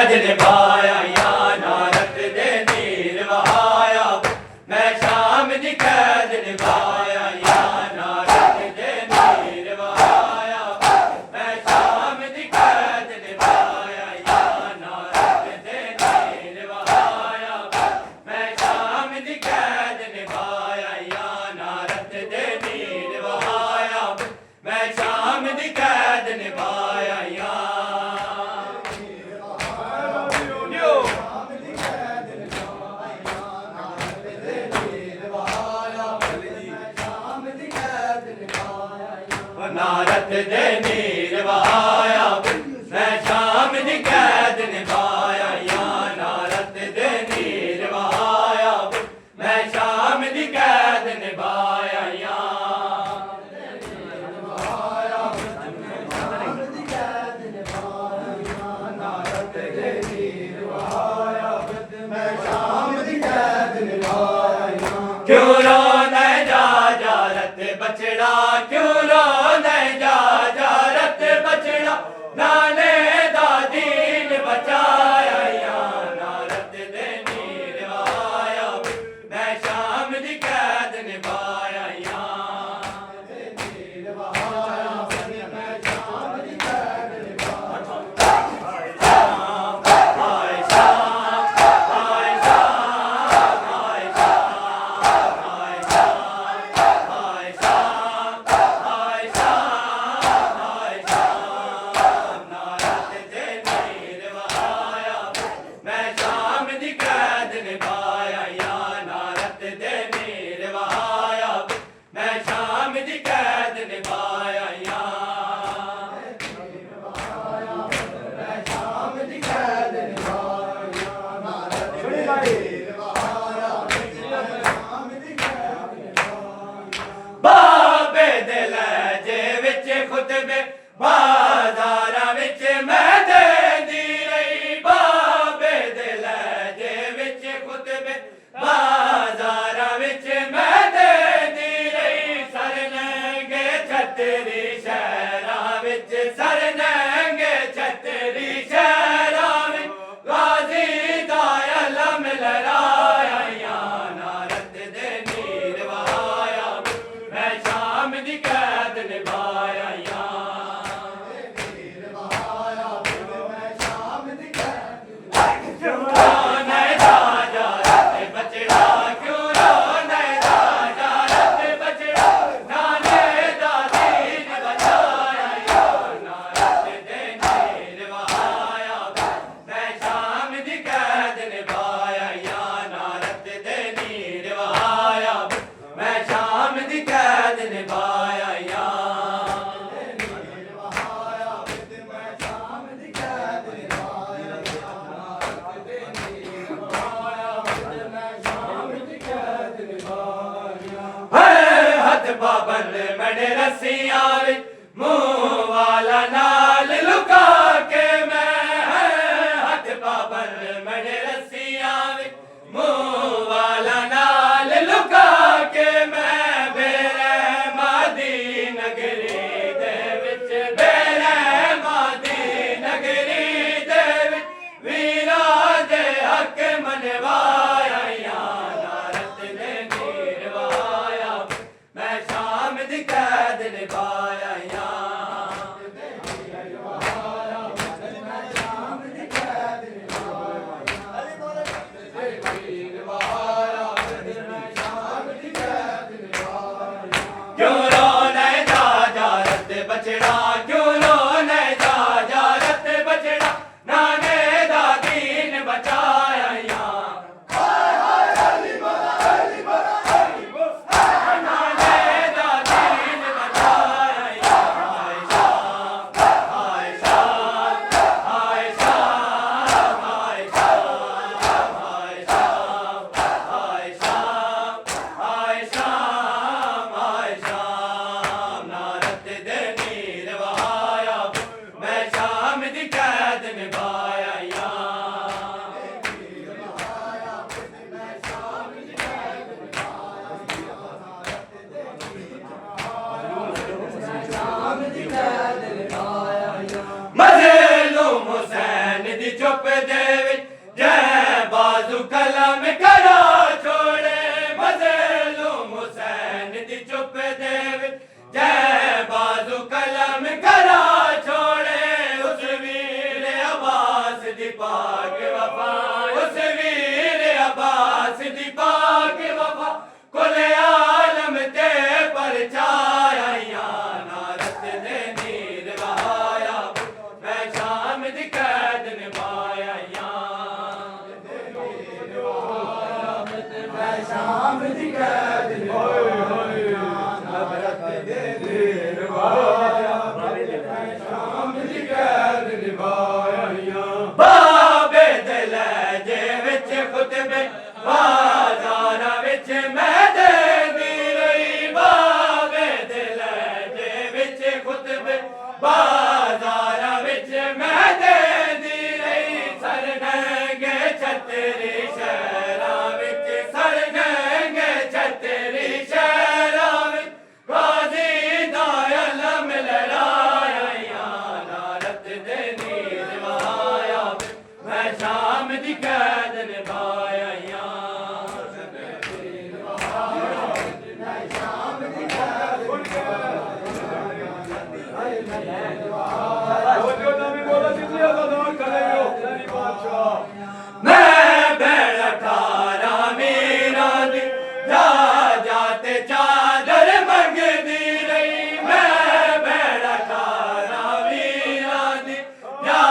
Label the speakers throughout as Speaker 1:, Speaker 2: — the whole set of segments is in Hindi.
Speaker 1: कैद निभाया या नारत दे नीर वहाया मैं शाम दी कैद निभाया या नारत दे नीर वहाया मैं शाम दी कैद निभाया या नारत दे नीर वहाया मैं शाम दी कैद निभाया या नारत दे नीर वहाया मैं शाम दी कैद निभाया या नारत दे नीर वहाया मैं शाम दी कैद निभाया या नारत दे नीर वहाया मैं शाम दी कैद निभाया या क्यों रोने जा जारत बछड़ा क्यों रोने जा जारत बछड़ा नाने दा दीन बचाया या नारत दे नीर वहाया मैं शाम दी कैद निभाया या नीर वहाया मैं शाम दी कैद निभाया हाय शाम हाय शाम हाय शाम हाय शाम हाय शाम हाय शाम हाय शाम नारत दे नीर वहाया मैं शाम दी कैद निभाया या नारत दे नीर वहाया मैं शाम दी कैद निभाया या मैं शाम दी कैद निभाया नारत दे नीर वहाया मैं शाम दी कैद निभाया बाबे दे लहजे विच खुतबे बाजारां विच मैं देंदी रही बाबे दे लहजे विच खुतबे बाजारां विच मैं देंदी रही सर नंगे छतरी शहरां विच सर नंगे छतरी शहरां विच गाजी दा अलम लहराया या नारत दे नीर वहाया मैं शाम दी कैद निभाया या नीर वहाया मैं शाम दी कैद क्यों रोने जा जारत बछड़ा क्यों रोने जा जारत बछड़ा नाने दा दीन बचाया या नारत दे नीर वहाया मैं शाम दी कैद निभाया या नारत दे नीर वहाया मैं शाम दी कैद निभाया या नीर वहाया मैं शाम दी कैद निभाया नारत दे नीर वहाया मैं शाम दी कैद निभाया हथ बाबर मड़े रस्सियां विच मुंह वाला नाल लुका के मैं हथ बाबर मड़े रस्सियां विच मुंह वाला नाल लुका के मैं बेरहमा दी नगरी दे विच बेरहमा दी नगरी दे विच वीरा दे हक मनवाया या नारत दे नीर वहाया मैं शाम दी कैद निभाया चुप दे विच जै बाजू कलम करा छोड़े मज़लूम हुसैन दी चुप दे विच जै बाजू कलम करा छोड़े उस वीर अब्बास दी पाक वफा उस वीर अब्बास दी पाक वफा कुल आलम ते परछाया नारत दे नीर वहाया मैं शाम दी कैद निभाया मैं शाम दी कैद निभाया नारत दे नीर वहाया मैं शाम दी कैद निभाया बाबे दे लहजे विच खुतबे बाज़ारां विच मैं देंदी रही बाबे दे लहजे विच खुतबे बाज़ारां विच मैं देंदी रही सरगंगे छतरी शहरां विच सरगंगे छतरी शहरां विच गाज़ी दा अलम लहराया नारत दे नीर वहाया मैं शाम दी कैद निभाया मैं बैल 18 मीरा दी जा जाते चादर मंगदी रही मैं बैल 18 मीरा दी जा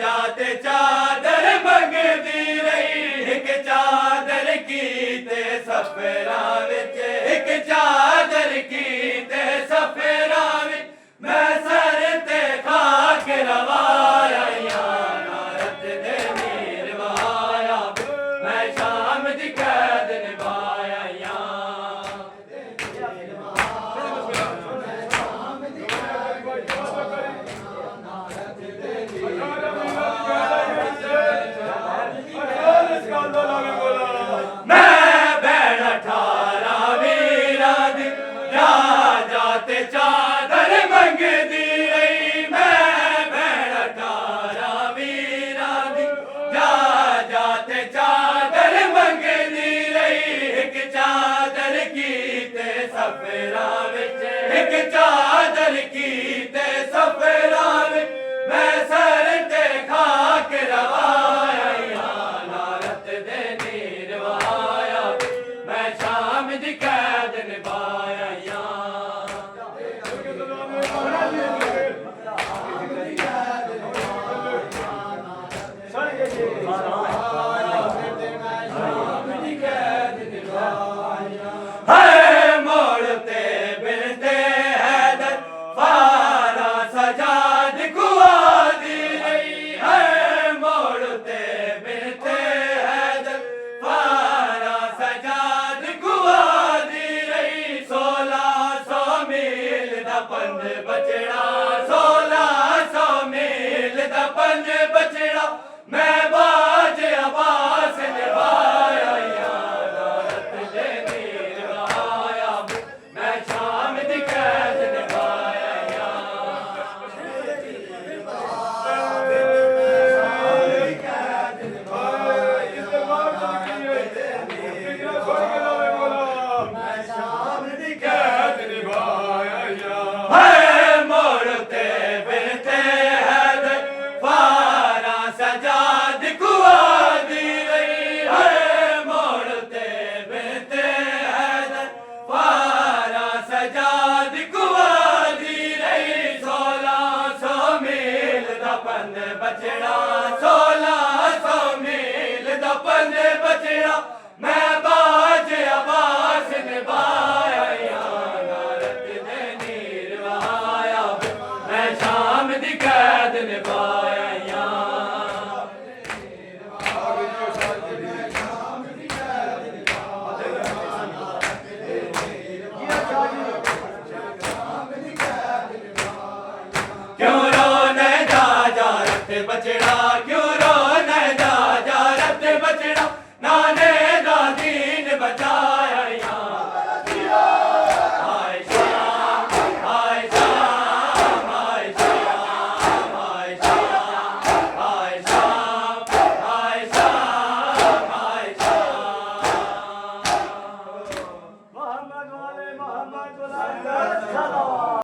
Speaker 1: जाते चादर मंगदी रही एक चादर की ते सफरा विच एक चादर की ते सफरा विच मैं सर ते खाक रवाया नारत दे नीर वहाया मैं शाम दी कैद निभाया मैं बैल 18 मीरा दी जा जाते चादर मंगदी रही मैं बैल 18 मीरा दी जा जाते चादर मंगदी रही एक चादर की ते सफरा विच एक चादर की ते सफरा विच मैं सर ते खाक रवाया नारत दे नीर वहाया मैं शाम दी कैद निभाया है मोड़ते बिनते हैदर फारा सजाद कुआ दी रही है मोड़ते बिनते हैदर फारा सजाद कुआ दी रही 1600 मील दा पंज बचड़ा 1600 मील दा पंज बचड़ा मैं बाज अबा
Speaker 2: आले मोहम्मद सल्लल्लाहु अलैहि वसल्लम।